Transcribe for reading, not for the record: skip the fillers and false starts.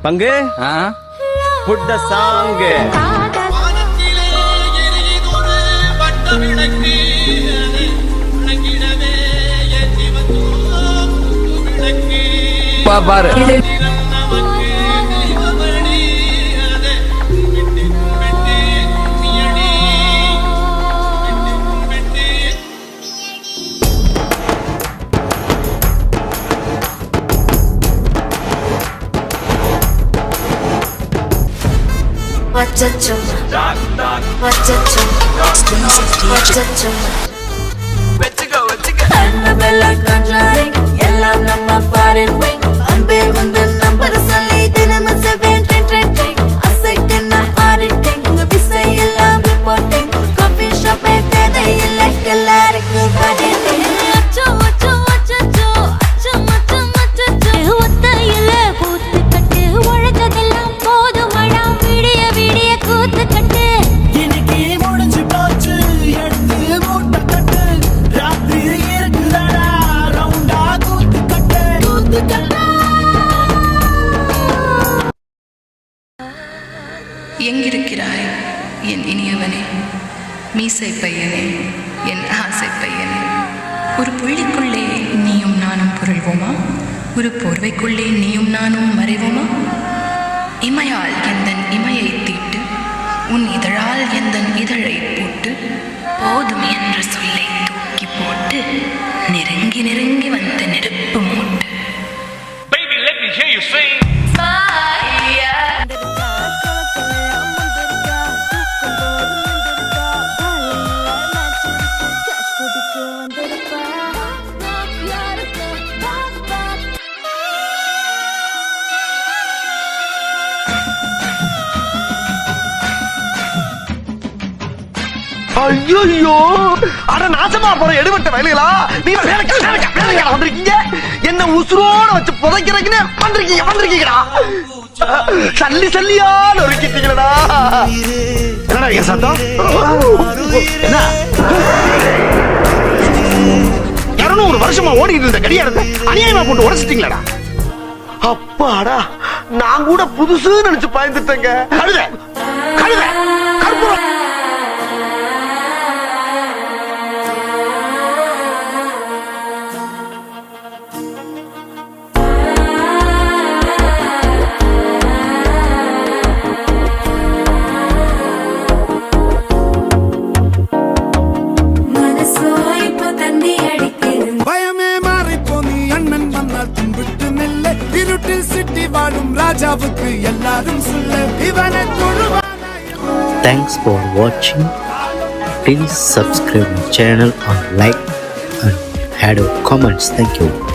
பங்கு put the song. பாரு Wachacho, wachacho, wachacho. Annabella conjuring, yellow number foreign wing. Unveil on the number sally, dinner 7 A second auditing, the visa yellow reporting. Coffee shop at the like a lyric body. Wachacho, wachacho, wachacho, wachacho. What the yellow boot the cut, Warakagallam. எங்கிருக்கிறாய் என் இனியவனே, மீசை பையனே, என் ஆசை பையனே. ஒரு புள்ளிக்குள்ளே நீயும் நானும் புரள்வோமா? ஒரு போர்வைக்குள்ளே நீயும் நானும் மறைவோமா? இமையால் எந்தன் இமையை தீட்டு, உன் இதழால் எந்தன் இதழை போட்டு, போதும் என்ற சொல்லை தூக்கி போட்டு, நெருங்கி நெருங்கி வந்த நெருப்பு மூட்டு. Baby, let me hear you sing. ஐயோ, அட நாசமா போற எடுபட்ட வயலுகளா, நீங்க வேலைக்கா வந்திருக்கீங்க? என்ன உசுரோட வச்சு புதைக்கிறீங்கன்னு வந்திருக்கீங்கடா. சல்லி சல்லியா நொறுக்கிட்டீங்களா? என்னடா என் சத்தம்? என்ன 200 வருஷமா ஓடிட்டு இருந்த கடியாரத்தை அநியாயமா போட்டு உடைச்சிட்டீங்களா? அப்பாடா, நான் கூட புதுசு நினைச்சு பயந்துட்டேங்க. கழுத கழுத கற்பூரம். Thanks for watching. Please subscribe my channel and like and add comments. Thank you.